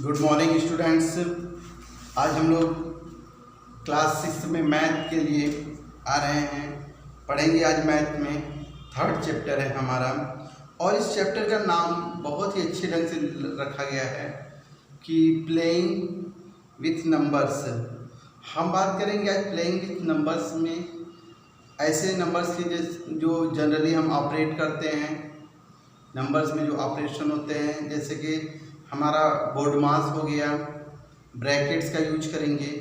Good morning students. आज हम लोग क्लास 6 में मैथ के लिए आ रहे हैं। पढ़ेंगे आज मैथ में 3rd चैप्टर है हमारा, और इस चैप्टर का नाम बहुत ही अच्छे ढंग से रखा गया है कि प्लेइंग विथ नंबर्स। हम बात करेंगे आज प्लेइंग विथ नंबर्स में, ऐसे नंबर्स के जो जनरली हम ऑपरेट करते हैं। नंबर्स में जो ऑपरेशन होते हैं, जैसे कि हमारा बोर्ड मास हो गया, ब्रैकेट्स का यूज करेंगे,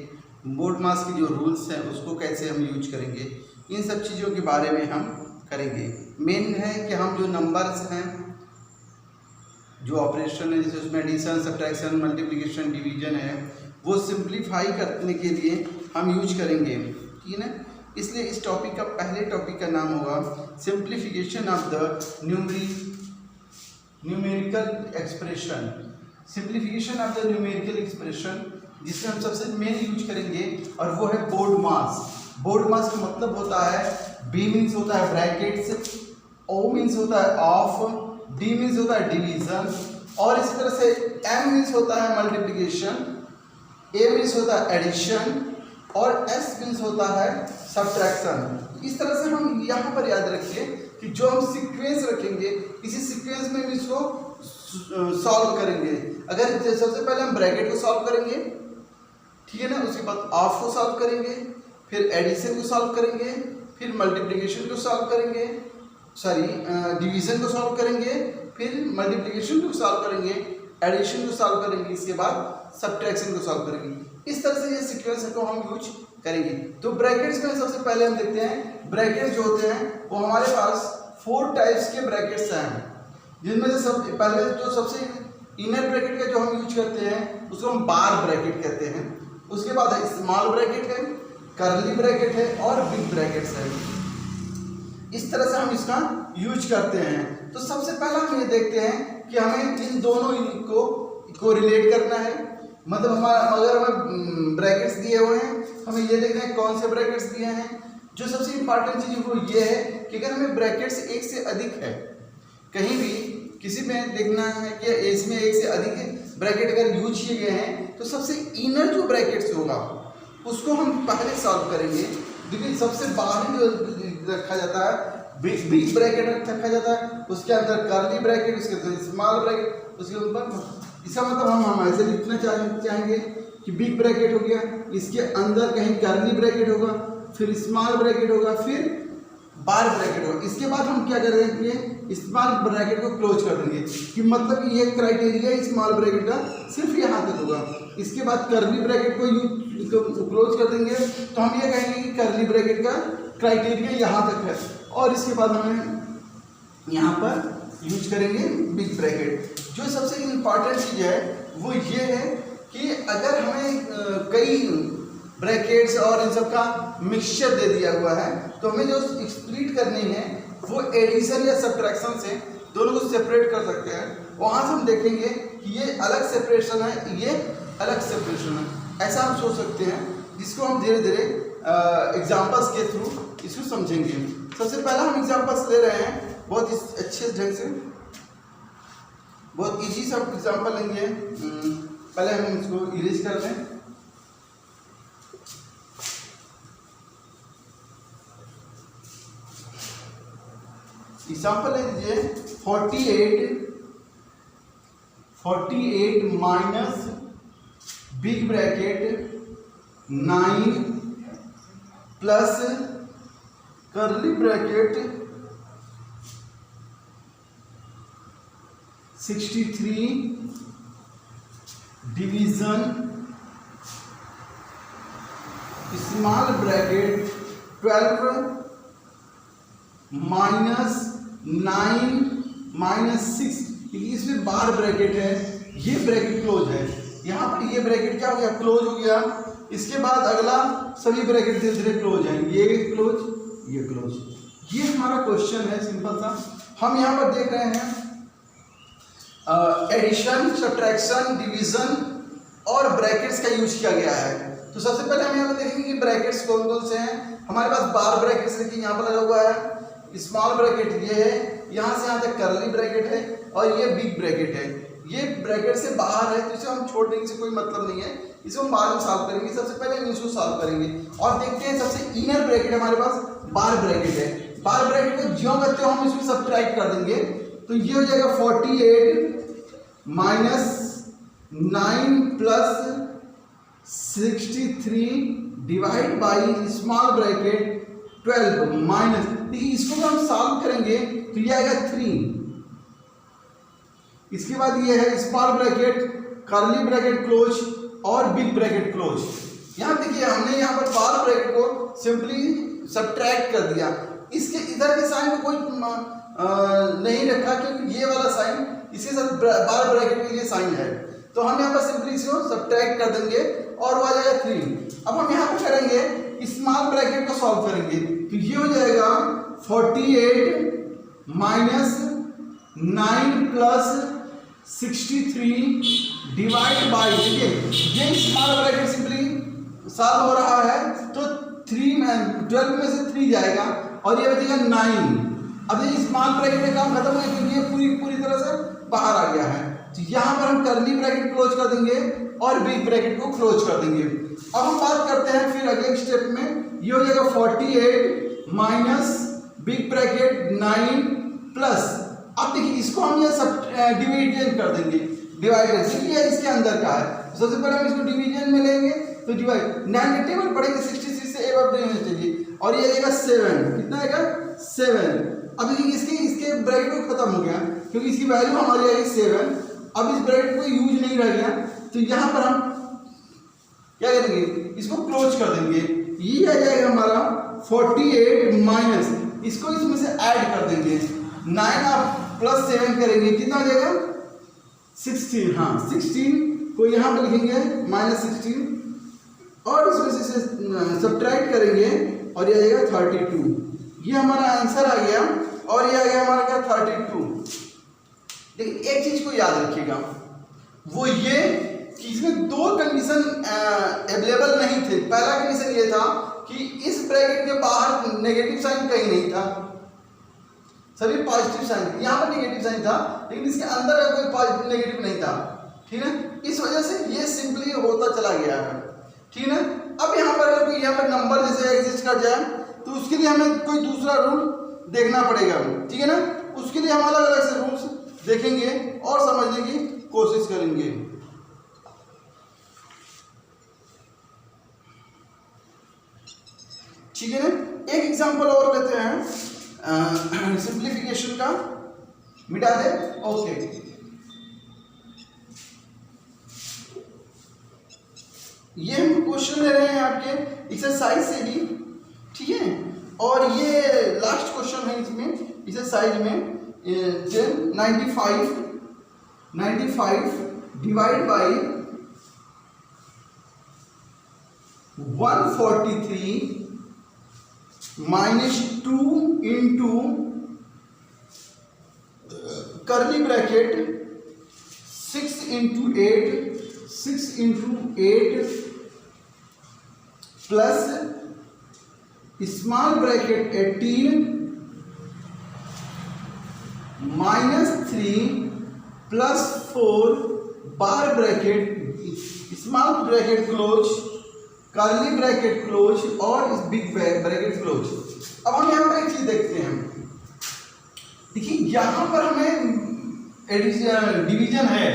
बोर्ड मास के जो रूल्स हैं उसको कैसे हम यूज करेंगे, इन सब चीज़ों के बारे में हम करेंगे। मेन है कि हम जो नंबर्स हैं, जो ऑपरेशन है, जैसे उसमें एडिशन, सब्ट्रैक्शन, मल्टीप्लिकेशन, डिवीजन है, वो सिंप्लीफाई करने के लिए हम यूज करेंगे, ठीक है ना। इसलिए इस टॉपिक का पहले टॉपिक का नाम होगा simplification of the numerical expression. Simplification of the numerical expression, जिसमें हम सबसे मेन यूज करेंगे, और वो है बोर्ड मास। बोर्ड मास का मतलब होता है, बी मीन्स होता है ब्रैकेट्स, ओ मीन्स होता है ऑफ, डी मीन्स होता है डिवीजन, और इसी तरह से एम मीन्स होता है मल्टीप्लिकेशन, ए मीन्स होता है एडिशन, और एस मीन्स होता है सब्ट्रैक्शन। इस तरह से हम यहाँ पर याद रखिए कि जो हम सीक्वेंस रखेंगे, इसी सीक्वेंस में भी इसको सॉल्व करेंगे। अगर सबसे पहले हम ब्रैकेट को सॉल्व करेंगे, ठीक है ना, उसके बाद ऑफ को सॉल्व करेंगे, फिर एडिशन को सॉल्व करेंगे, फिर मल्टीप्लिकेशन को सॉल्व करेंगे, डिवीजन को सॉल्व करेंगे, फिर मल्टीप्लिकेशन को सॉल्व करेंगे, एडिशन को सॉल्व करेंगे, इसके बाद सब्ट्रैक्शन को सॉल्व करेंगे। इस तरह से ये सीक्वेंस को हम यूज करेंगे। तो ब्रैकेट्स में सबसे पहले हम देखते हैं, ब्रैकेट जो होते हैं वो हमारे पास 4 टाइप्स के ब्रैकेट्स हैं, जिनमें से पहले जो सबसे इनर ब्रैकेट का जो हम यूज करते हैं उसको हम बार ब्रैकेट कहते हैं। उसके बाद है स्मॉल ब्रैकेट है, कर्ली ब्रैकेट है, और बिग ब्रैकेट्स है। इस तरह से हम इसका यूज करते हैं। तो सबसे पहला हम ये देखते हैं कि हमें इन दोनों को रिलेट करना है। मतलब हमारा अगर हमें ब्रैकेट्स दिए हुए हैं, हमें ये देखना है कौन से ब्रैकेट्स दिए हैं। जो सबसे इंपॉर्टेंट चीज़ वो ये है कि अगर हमें ब्रैकेट्स एक से अधिक है, कहीं भी किसी में देखना है कि इसमें एक से अधिक ब्रैकेट अगर यूज किए गए हैं, तो सबसे इनर जो ब्रैकेट्स होगा उसको हम पहले सॉल्व करेंगे। लेकिन सबसे बाहरी जो रखा जाता है बिग ब्रैकेट रखा जाता है, उसके अंदर कर्ली ब्रैकेट, उसके अंदर स्मॉल ब्रैकेट, उसके ऊपर। इसका मतलब हम ऐसे लिखना चाहेंगे कि बिग ब्रैकेट हो गया, इसके अंदर कहीं कर्ली ब्रैकेट होगा, फिर स्मॉल ब्रैकेट होगा, फिर बार ब्रैकेट होगा। इसके बाद हम क्या करेंगे, स्मॉल ब्रैकेट को क्लोज कर देंगे, कि मतलब ये क्राइटेरिया स्मॉल ब्रैकेट का सिर्फ यहाँ तक होगा। इसके बाद कर्ली ब्रैकेट को क्लोज कर देंगे, तो हम ये कहेंगे कि कर्ली ब्रैकेट का क्राइटेरिया यहाँ तक है, और इसके बाद हमें यहाँ पर यूज करेंगे बिग ब्रैकेट। जो सबसे इम्पॉर्टेंट चीज़ है वो ये है कि अगर हमें कई ब्रैकेट्स और इन सब का मिक्सचर दे दिया हुआ है, तो हमें जो स्प्लिट करनी है वो एडिशन या सब्ट्रैक्शन से दोनों को सेपरेट कर सकते हैं। वहाँ से हम देखेंगे कि ये अलग सेपरेशन है, ये अलग सेपरेशन है। ऐसा हम सोच सकते हैं, जिसको हम धीरे धीरे एग्जाम्पल्स के थ्रू इसको समझेंगे। सबसे पहला हम एग्जाम्पल्स ले रहे हैं, बहुत अच्छे ढंग से, बहुत इजी सब एग्जाम्पल लेंगे। पहले हम इसको इरेज कर लें। एग्जाम्पल ले लीजिए 48 minus big bracket 9 plus curly bracket 63 division small bracket 12 minus 9 minus 6। इसमें बार ब्रैकेट है, ये ब्रैकेट क्लोज है। यहाँ पर ये ब्रैकेट क्या हो गया, क्लोज हो गया। इसके बाद अगला सभी ब्रैकेट धीरे धीरे क्लोज है, ये क्लोज, ये क्लोज। ये हमारा क्वेश्चन है सिंपल सा। हम यहाँ पर देख रहे हैं एडिशन, सब्ट्रैक्शन, डिवीजन और ब्रैकेट्स का यूज किया गया है। तो सबसे पहले हम यहाँ पर देखेंगे कि ब्रैकेट्स कौन कौन से हैं। हमारे पास बार ब्रैकेट्स देखिए यहाँ पर लगा हुआ है, स्मॉल ब्रैकेट ये है, यहाँ से यहाँ तक कर्ली ब्रैकेट है, और ये बिग ब्रैकेट है। ये ब्रैकेट से बाहर है तो इसे हम छोड़ देंगे, इसे कोई मतलब नहीं है, इसे हम बाद में सॉल्व करेंगे। सबसे पहले हम इसको सॉल्व करेंगे और देखते हैं सबसे इनर ब्रैकेट हमारे पास बार ब्रैकेट है। बार ब्रैकेट को ज्यों करते हो हम इसमें सब्ट्रैक्ट कर देंगे तो ये हो जाएगा 48 minus 9 plus 63 divide by small bracket 12 minus, देखिए इसको हम सॉल्व करेंगे तो ये आएगा 3। इसके बाद ये है small bracket, curly bracket close और बिग ब्रैकेट क्लोज। यहाँ देखिए हमने यहाँ पर बार ब्रैकेट को सिंपली सब्ट्रैक्ट कर दिया, इसके इधर के साइन को कोई नहीं रखा क्योंकि ये वाला साइन इसके साथ बार ब्रैकेट के लिए साइन है, तो हम यहाँ पर सिंपली इसको सब्ट्रैक्ट कर देंगे और वो आ जाएगा 3। अब हम यहाँ पर करेंगे स्मॉल ब्रैकेट को सॉल्व करेंगे तो ये हो जाएगा 48 माइनस 9 प्लस 63 डिवाइड बाई, देखिए ये स्मॉल ब्रैकेट सिंपली सॉल्व हो रहा है तो 12 में से 3 जाएगा और ये बचेगा 9। अब ये स्मॉल ब्रैकेट का काम खत्म हो गया क्योंकि ये पूरी तरह से बाहर आ गया है, तो यहाँ पर हम कर्ली ब्रैकेट क्लोज कर देंगे और बिग ब्रैकेट को क्लोज कर देंगे। अब हम बात करते हैं फिर अगले स्टेप में, ये हो जाएगा 48 माइनस बिग ब्रैकेट 9 प्लस, अब देखिए इसको हम ये सब डिवीजन कर देंगे, डिवाइड कर देंगे, ये इसके अंदर का है, सबसे पहले हम इसको डिवीजन में लेंगे तो डिवाइड 9 के टेबल पढ़ेंगे 63 से एबव नहीं होना चाहिए और ये आएगा 7, कितना आएगा 7। अब देखिए इसके ब्रैकेट को खत्म हो गया क्योंकि इसकी वैल्यू हमारी आई 7, अब इस ब्रैकेट को यूज नहीं रह गया तो यहाँ पर हम क्या करेंगे इसको क्लोज कर देंगे, ये आ जाएगा हमारा 48 माइनस, इसको इसमें से ऐड कर देंगे 9 आप प्लस 7 करेंगे कितना आ जाएगा 16, हाँ 16 को यहाँ पर लिखेंगे माइनस 16 और इसमें से सब्ट्रैक्ट करेंगे और ये आ जाएगा 32, ये हमारा आंसर आ गया और ये आ गया हमारा क्या 32। लेकिन एक चीज को याद रखिएगा वो ये कि इसमें 2 कंडीशन अवेलेबल नहीं थे। पहला कंडीशन ये था कि इस ब्रैकेट के बाहर नेगेटिव साइन कहीं नहीं था, सभी पॉजिटिव साइन, यहाँ पर नेगेटिव साइन था लेकिन इसके अंदर का कोई पॉजिटिव नेगेटिव नहीं था, ठीक है, इस वजह से ये सिंपली होता चला गया है, ठीक है। अब यहाँ पर अगर कोई यहाँ पर नंबर जैसे एग्जिस्ट कर जाए तो उसके लिए हमें कोई दूसरा रूल देखना पड़ेगा, ठीक है ना, उसके लिए हम अलग अलग से रूल्स देखेंगे और समझने की कोशिश करेंगे। ठीक है ना, एक एग्जांपल और लेते हैं सिंप्लीफिकेशन का, मिटा दे, ओके। ये हम क्वेश्चन ले रहे हैं आपके एक्सरसाइज से ही, ठीक है, और ये लास्ट क्वेश्चन है इसमें एक्सरसाइज में 95 divide by 143 minus 2 into curly bracket 6 into 8 plus small bracket 18 minus 3 plus 4 bar bracket small bracket close curly bracket close और इस बिग ब्रैकेट क्लोज। अब हम यहाँ पर एक चीज देखते हैं, देखिए यहाँ पर हमें डिवीजन है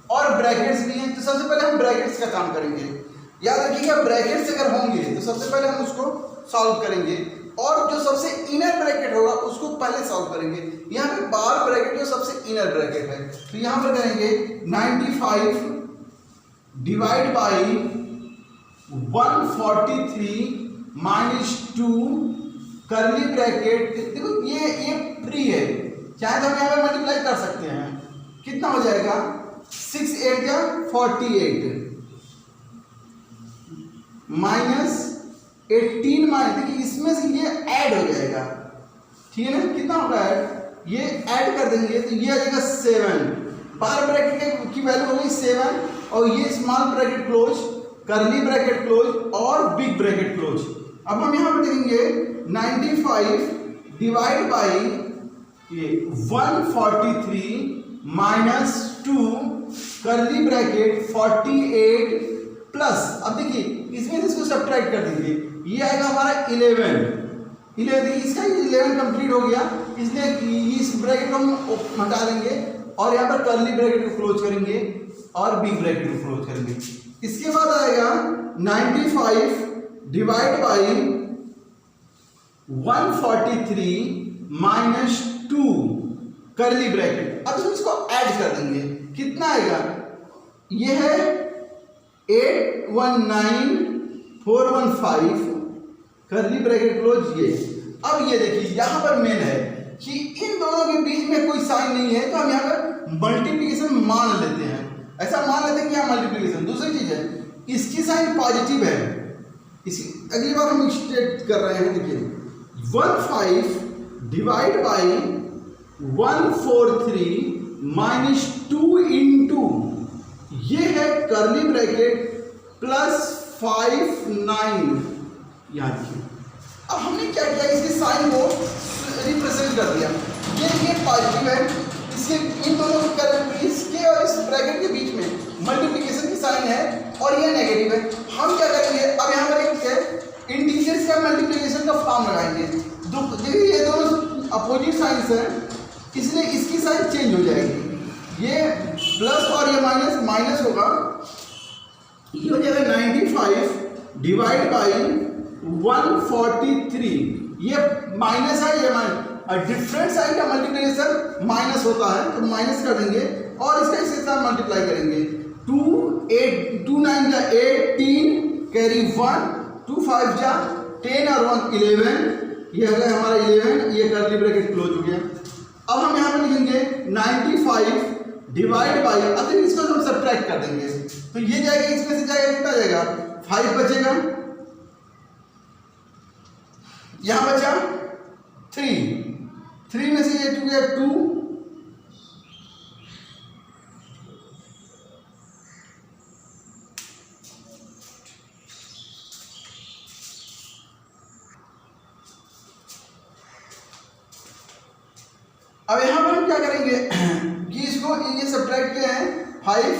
और ब्रैकेट्स भी हैं, तो सबसे पहले हम ब्रैकेट्स का काम करेंगे। याद रखिएगा ब्रैकेट्स अगर होंगे तो सबसे पहले हम उसको सॉल्व करेंगे और जो सबसे इनर ब्रैकेट होगा उसको पहले सॉल्व करेंगे। यहाँ पे बार ब्रैकेट जो सबसे इनर ब्रैकेट है तो यहाँ पर करेंगे 95 divide by 143 minus 2 curly bracket, देखो ये फ्री है, चाहे तो हम यहाँ पे मल्टीप्लाई कर सकते हैं, कितना हो जाएगा 6 8 या 48 माइनस 18 माइनस, देखिए इसमें से ये ऐड हो जाएगा, ठीक है ना, कितना होगा ऐड, ये ऐड कर देंगे तो ये आ जाएगा 7, बार ब्रैकेट की वैल्यू हो गई 7 और ये small bracket close curly bracket close और बिग ब्रैकेट क्लोज। अब हम यहाँ पर देखेंगे 95 डिवाइड बाई ये 143 -2 कर्ली ब्रैकेट 48 प्लस, अब देखिए इसमें से इसको सब्ट्रैक्ट कर देंगे, ये आएगा हमारा 11 इसका 11 कंप्लीट हो गया, इसलिए इस ब्रैकेट को हम हटा देंगे और यहाँ पर कर्ली ब्रैकेट को क्लोज करेंगे और बिग ब्रैकेट को क्लोज करेंगे। इसके बाद आएगा 95 डिवाइड बाई 143 -2 कर्ली ब्रैकेट। अब इसको ऐड कर देंगे, कितना आएगा, ये है 819415 कर्ली ब्रैकेट क्लोज ये। अब ये देखिए यहाँ पर मेन है कि इन दोनों के बीच में कोई साइन नहीं है, तो हम यहाँ पर मल्टीप्लिकेशन मान लेते हैं, ऐसा मान लेते हैं कि यहाँ मल्टीप्लिकेशन। दूसरी चीज है, इसकी साइन पॉजिटिव है, इसी अगली बार हम स्टेट कर रहे हैं, देखिए 15 डिवाइड बाई 143 -2 इंटू ये है कर्ली ब्रैकेट प्लस 59 यहाँ देखिए। अब हमने क्या किया, इसके साइन को रिप्रेजेंट कर दिया, ये पॉजिटिव है, इसके इन दोनों इसके और इस ब्रैकेट के बीच में मल्टीप्लिकेशन की साइन है और ये नेगेटिव है। हम क्या करेंगे, अब यहाँ पर एक इंटीजर्स का मल्टीप्लिकेशन का फॉर्म लगाएंगे, देखिए ये दोनों अपोजिट साइंस हैं, इसलिए इसकी साइन चेंज हो जाएगी, ये प्लस और ये माइनस होगा, ये हो जाएगा 95 डिवाइड बाई 143, ये माइनस है, ये माइनस, डिफरेंट साइन का मल्टीप्लिकेशन माइनस होता है, तो माइनस कर देंगे और इसका इसके साथ मल्टीप्लाई करेंगे, 2 9 जा 18 कैरी 1, 2 5 जा 10 और 1 11, ये हो गया हमारा 11, ये कर्ली ब्रैकेट क्लोज हो गया। अब हम यहाँ पे लिखेंगे 95 डिवाइड बाई, अब इसको हम सब्ट्रैक्ट कर देंगे, तो ये जाएगा, इसमें से जाएगा, कितना जाएगा, 5 बचेगा, यहाँ बचा 3 में से ये 2 गया 2, अब यहां पर हम क्या करेंगे कि इसको ये सब्ट्रैक्ट किया है 5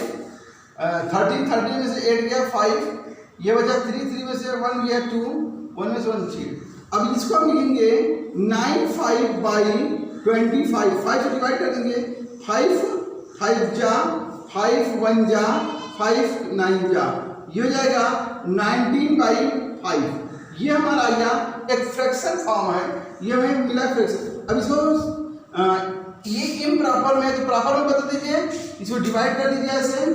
13 में से 8 गया 5, ये बचा 3 में से 1 गया 2, 1 में से 1 3। अब इसको हम लिखेंगे 95 बाई 25, 5 से डिवाइड कर देंगे, 5 जा 5 1 जा 5 9 जा, ये हो जाएगा 19 बाई 5, ये हमारा आ गया एक फ्रैक्शन फॉर्म है, ये हमें मिला फ्रैक्शन। अब इसको ये इम्प्रॉपर में, तो प्रॉपर में बता दीजिए, इसको डिवाइड कर दीजिए ऐसे,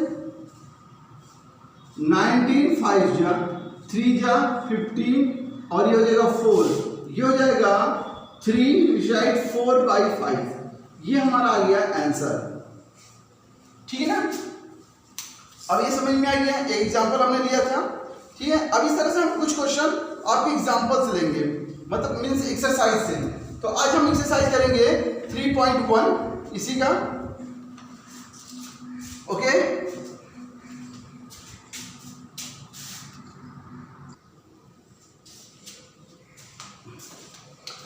19 5 जा 3 जा 15 और ये हो जाएगा 4, ये हो जाएगा 3 4 बाई 5, ये हमारा आ गया आंसर, ठीक है ना। अब ये समझ में आ गया, एक एग्जांपल हमने लिया था, ठीक है। अब इस तरह से हम कुछ क्वेश्चन आपके एग्जांपल से लेंगे, मतलब मीन्स एक्सरसाइज से। तो आज हम एक्सरसाइज करेंगे 3.1 इसी का, ओके।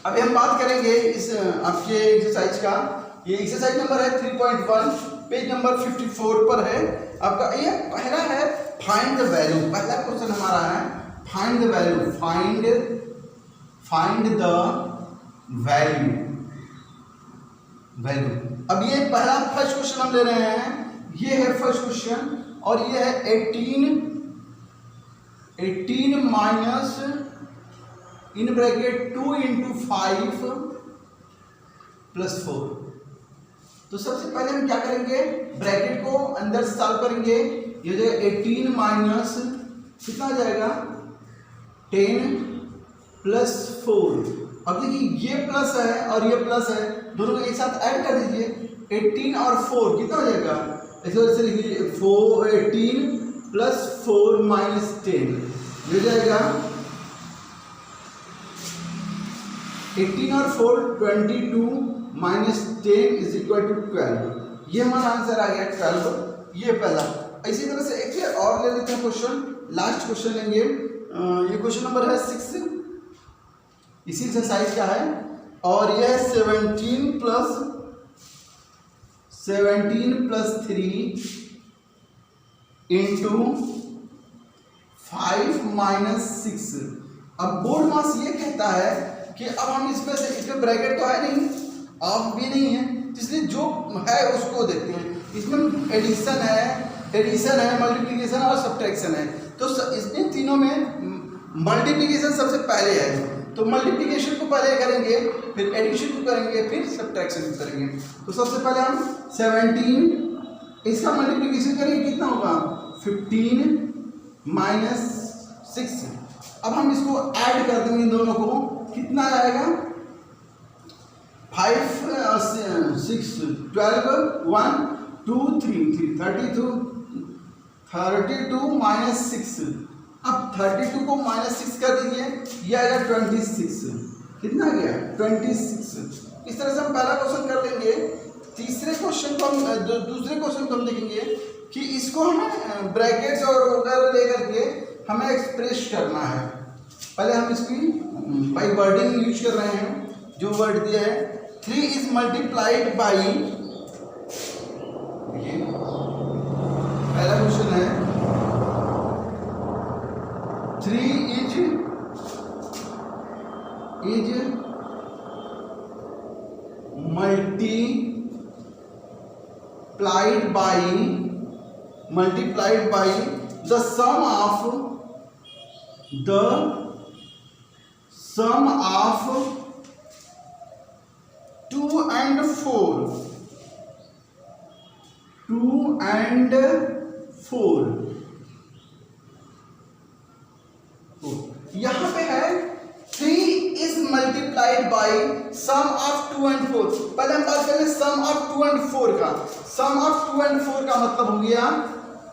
अभी हम बात करेंगे इस आपके एक्सरसाइज का, ये एक्सरसाइज नंबर है 3.1, पेज नंबर 54 पर है आपका। ये पहला है फाइंड द वैल्यू, पहला क्वेश्चन हमारा है find the value, find the value. अब ये पहला फर्स्ट क्वेश्चन हम ले रहे हैं, ये है फर्स्ट क्वेश्चन, और ये है 18 minus in bracket 2 into 5 plus 4। तो सबसे पहले हम क्या करेंगे, ब्रैकेट को अंदर से सॉल्व करेंगे, ये जो 18 माइनस कितना आ जाएगा 10 प्लस 4। अब देखिए ये प्लस है और ये प्लस है, दोनों को एक साथ ऐड कर दीजिए, 18 और 4 कितना हो जाएगा, ऐसे वजह से लिखिए 18 प्लस 4 माइनस 10, ये हो जाएगा 18 और 4 22 माइनस 10 इज इक्वल टू 12, ये हमारा आंसर आ गया 12, ये पहला। इसी तरह से एक और ले लेते हैं क्वेश्चन, लास्ट क्वेश्चन लेंगे, ये क्वेश्चन नंबर है 6, इसी एक्सरसाइज का है, और यह 17 प्लस 17 + 3 इंटू 5 - 6। अब बोर्ड मास ये कहता है कि अब हम इसमें से, इसमें ब्रैकेट तो है नहीं, ऑफ भी नहीं है, इसलिए जो है उसको देखते हैं। इसमें एडिशन है, मल्टीप्लिकेशन और सब्ट्रैक्शन है। तो इसमें तीनों में मल्टीप्लिकेशन सबसे पहले है, तो मल्टीप्लिकेशन को पहले करेंगे, फिर एडिशन को करेंगे, फिर सब्ट्रैक्शन को करेंगे। तो सबसे पहले हम 17, इसका मल्टीप्लिकेशन करेंगे, कितना होगा 15 - 6। अब हम इसको ऐड कर देंगे इन दोनों को, कितना आएगा 5 6 12 1 2 3 32 - 6। अब 32 को -6 कर दीजिए, ये आएगा 26। कितना आ गया 26। इस तरह से हम पहला क्वेश्चन कर लेंगे। दूसरे क्वेश्चन को हम देखेंगे कि इसको हमें ब्रैकेट्स और वगैरह लेकर के हमें एक्सप्रेस करना है। पहले हम इसकी बाई वर्डिंग यूज कर रहे हैं। जो वर्ड दिया है 3 इज मल्टीप्लाइड बाई, पहला क्वेश्चन है 3 is multiplied by the sum of 2 and 4 यहाँ पे है 3 is multiplied by sum of 2 and 4। पहले हम बात करें sum of 2 and 4 का। sum of 2 and 4 का मतलब हो गया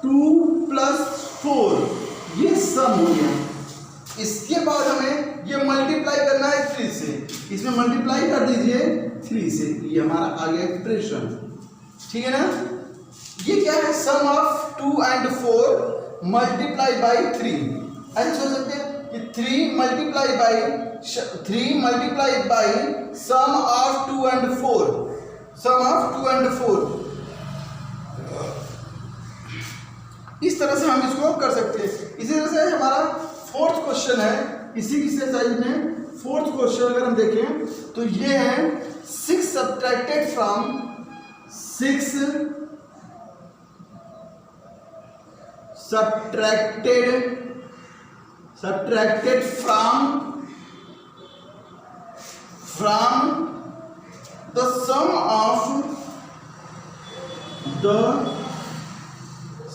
2 + 4, ये सम हो गया। इसके बाद हमें ये मल्टीप्लाई करना है 3 से, इसमें मल्टीप्लाई कर दीजिए 3 से, ये हमारा आ गया एक्सप्रेशन। ठीक है ना, ये क्या है sum of 2 and 4 multiply by 3। ऐसे सोच सकते हैं कि 3 multiply by sum of 2 and 4, इस तरह से हम इसको कर सकते हैं। इसी तरह से हमारा 4th क्वेश्चन है, इसी की एक्सरसाइज में 4th क्वेश्चन अगर हम देखें तो ये है 6 subtracted from the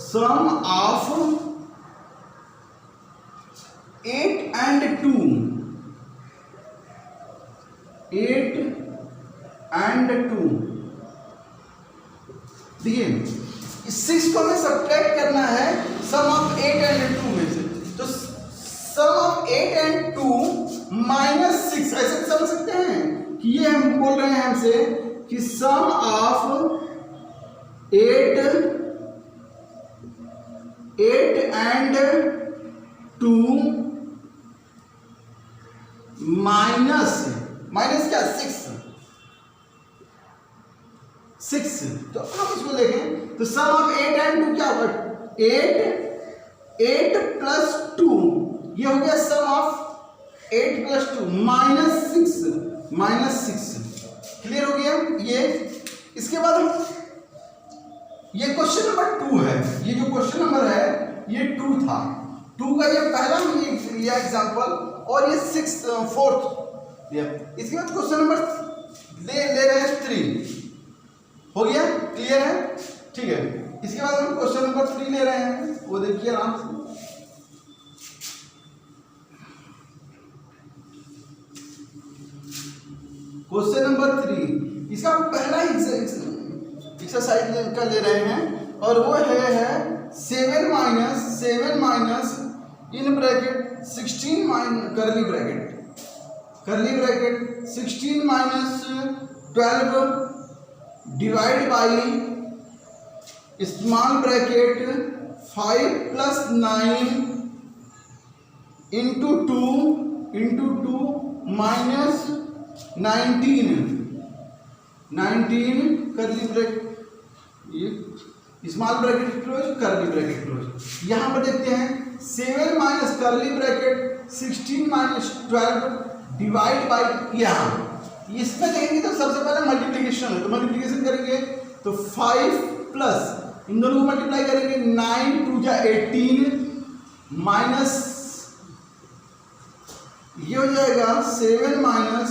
sum of 8 and 2। 8 and 2 देखिए, इस 6 को हमें सब्ट्रैक्ट करना है सम ऑफ 8 and 2 में से। तो सम ऑफ 8 and 2 -6, ऐसे समझ सकते हैं कि ये हम बोल रहे हैं हमसे कि सम ऑफ 8 and 2 माइनस क्या 6। तो हम इसको देखें तो सम ऑफ 8 and 2 क्या होगा 8 + 2, ये हो गया सम ऑफ 8 + 2 -6। क्लियर हो गया ये। इसके बाद हम ये क्वेश्चन नंबर 2 है, ये जो क्वेश्चन नंबर है ये 2 था, 2 का ये पहला ये एग्जांपल, और ये 4th। इसके बाद क्वेश्चन नंबर ले रहे हैं 3। हो गया, क्लियर है, ठीक है। इसके बाद हम क्वेश्चन नंबर 3 ले रहे हैं, वो देखिए आराम से। क्वेश्चन नंबर 3, इसका पहला एक्सरसाइज का ले रहे हैं, और वो है 7 minus in bracket 16 curly bracket 16 - 12 divide by small bracket 5 + 9 into 2 -19 curly bracket ये small bracket close, curly bracket close. यहाँ पर देखते हैं 7 minus curly bracket 16 minus 12 divide by, यहाँ इसमें देखेंगे तो सबसे पहले मल्टीप्लिकेशन है, तो मल्टीप्लिकेशन करेंगे तो 5 प्लस इन दोनों को मल्टीप्लाई करेंगे 9 2 जा 18 माइनस ये हो जाएगा 7 minus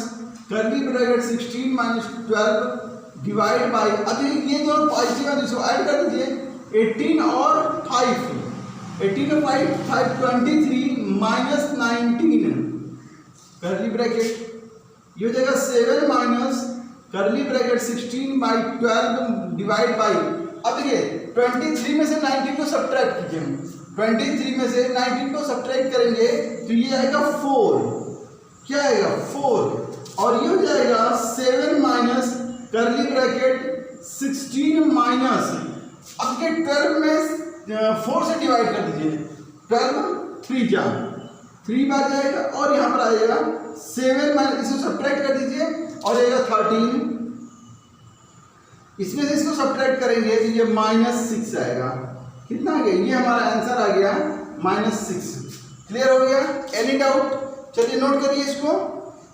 curly bracket 16 minus 12 divide by, अब ये दोनों पॉजिटिव है तो इसको ऐड कर दीजिए 18 और 5, 18 और 5 23 माइनस 19 कर्ली ब्रैकेट, ये हो जाएगा 7 minus curly bracket 16 by 12 divide by, अब देखिए 23 में से 19 को सब्ट्रैक्ट कीजिए, 23 में से 19 को सब्ट्रैक्ट करेंगे तो ये आएगा 4, क्या आएगा 4, और ये हो जाएगा 7 माइनस कर्ली ब्रैकेट 16 माइनस, अब के 12 में 4 से डिवाइड कर दीजिए, 12 3 जा 3 बार जाएगा और यहाँ पर आ जाएगा 7 माइनस, इसको सब्ट्रैक्ट कर दीजिए और आएगा 13, इसमें से इसको सब्ट्रैक्ट करेंगे तो ये -6 आएगा, कितना आ गया, ये हमारा आंसर आ गया -6। क्लियर हो गया? Any doubt? चलिए नोट करिए इसको।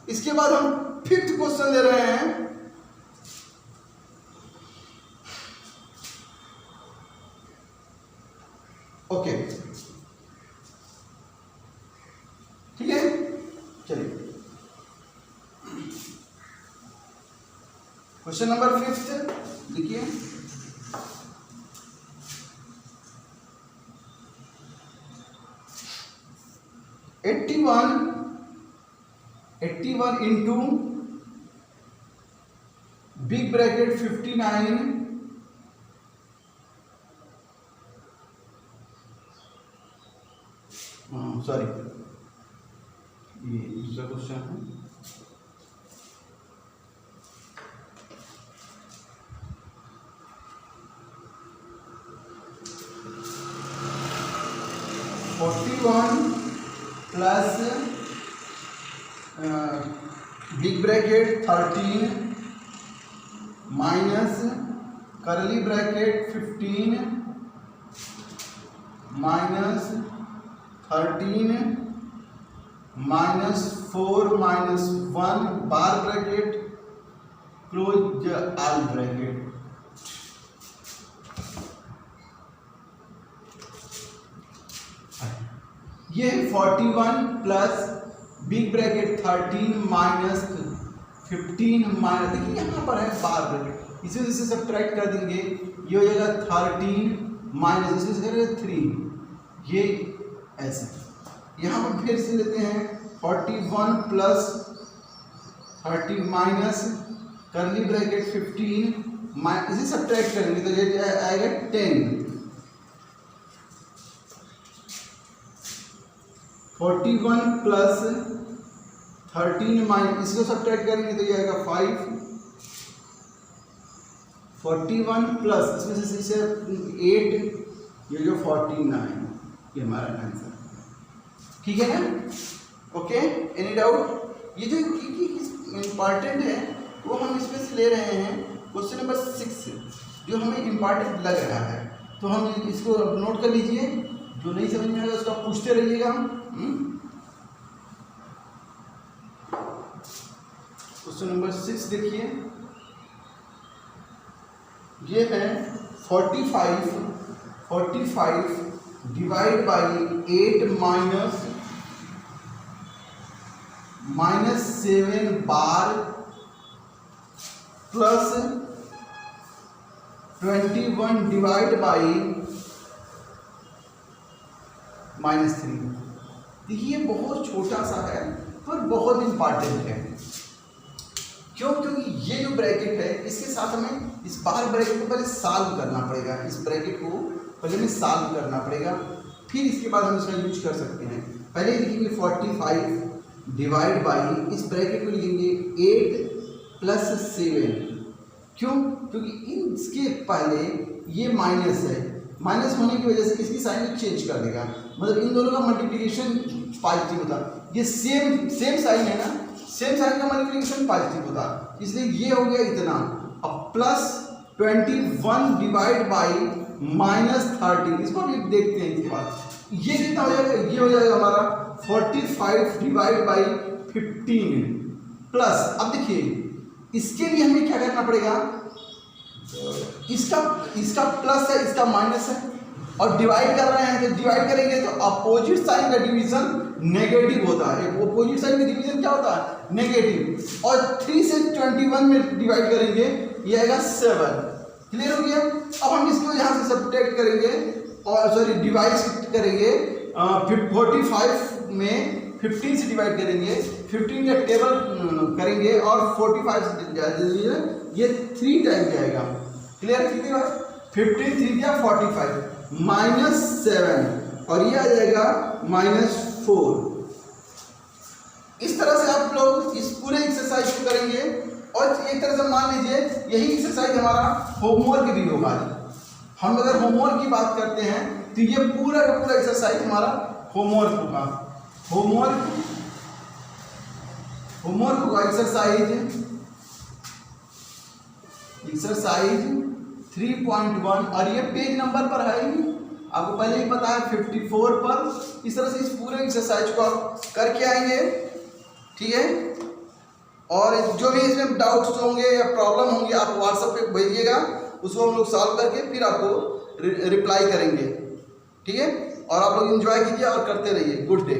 इसके बाद हम 5th क्वेश्चन ले रहे हैं। ओके ठीक है, चलिए क्वेश्चन नंबर 5th लिखिए। Eighty one into big bracket 59 sorry ये दूसरा क्वेश्चन है, plus big bracket 13 minus curly bracket 15 minus 13 minus 4 minus 1 बार ब्रैकेट क्लोज ऑल ब्रैकेट। ये 41 plus big bracket 13 minus 15 minus, देखिए यहाँ पर है बार ब्रैकेट, इसे इसे सब्ट्रैक्ट कर देंगे, ये हो जाएगा 13 माइनस इसे करेंगे 3, ये ऐसे। यहाँ पर फिर से लेते हैं 41 प्लस 30 माइनस कर्ली ब्रैकेट 15 इसे सब्ट्रैक्ट करेंगे तो ये आएगा 10, 41 प्लस 13 माइनस इसको सब्ट्रैक्ट करेंगे तो ये आएगा 5, 41 प्लस इसमें से 8, ये जो 49, ये हमारा आंसर, ठीक है ना? Okay, any doubt? ये जो इम्पॉर्टेंट है वो हम इसमें से ले रहे हैं क्वेश्चन नंबर 6 जो हमें इम्पॉर्टेंट लग रहा है, तो हम इसको नोट कर लीजिए, जो नहीं समझ में आएगा उसका पूछते रहिएगा। क्वेश्चन नंबर 6 देखिए, ये है 45 divide by 8 minus 7 bar plus 21 divide by -3। देखिए बहुत छोटा सा है पर बहुत इंपॉर्टेंट है, क्यों? क्योंकि ये जो ब्रैकेट है इसके साथ हमें इस बार ब्रैकेट को पहले सॉल्व करना पड़ेगा, इस ब्रैकेट को पहले हमें सॉल्व करना पड़ेगा, फिर इसके बाद हम इसका यूज कर सकते हैं। पहले लिखेंगे 45 डिवाइड बाई, इस ब्रैकेट को लिखेंगे 8 प्लस 7, क्यों? क्योंकि इसके पहले ये माइनस है, माइनस होने की वजह से इसकी साइन चेंज कर देगा, मतलब इन दोनों का मल्टीप्लिकेशन पॉजिटिव होता, ये सेम साइन है ना, सेम साइन का मल्टीप्लिकेशन पॉजिटिव होता, इसलिए ये हो गया इतना, अब प्लस 21 डिवाइड बाई -13, इसको भी देखते हैं इसके बाद। ये कितना हो जाएगा, ये हो जाएगा हमारा 45 डिवाइड बाई 15 प्लस, अब देखिए इसके लिए हमें क्या करना पड़ेगा, इसका प्लस है, इसका माइनस है, और डिवाइड कर रहे हैं तो डिवाइड करेंगे तो अपोजिट साइन का डिवीजन नेगेटिव होता है। अपोजिट साइन का डिवीजन क्या होता है, नेगेटिव। और 3 से 21 में डिवाइड करेंगे, ये आएगा 7। क्लियर हो गया। अब हम इसको यहाँ से सब्ट्रैक्ट करेंगे और सॉरी डिवाइड करेंगे 45 में 15 से डिवाइड करेंगे, 15 का टेबल करेंगे और 45 से ये 3 टाइम जाएगा। क्लियर कितनी बार, 15 3 या 45 -7 और ये आ जाएगा -4। इस तरह से आप लोग इस पूरे एक्सरसाइज को करेंगे और एक तरह से मान लीजिए यही एक्सरसाइज हमारा होमवर्क भी होगा। हम अगर होमवर्क की बात करते हैं तो ये पूरा का पूरा एक्सरसाइज हमारा होमवर्क होगा। होमवर्क होगा एक्सरसाइज 3.1 और ये पेज नंबर पर है ही, आपको पहले ही पता है 54 पर। इस तरह से इस पूरे एक्सरसाइज को आप करके आएंगे, ठीक है। और जो भी इसमें डाउट्स होंगे या प्रॉब्लम होंगे आप व्हाट्सएप पे भेजिएगा, उसको हम लोग सॉल्व करके फिर आपको रिप्लाई करेंगे, ठीक है। और आप लोग एंजॉय कीजिए और करते रहिए। Good day.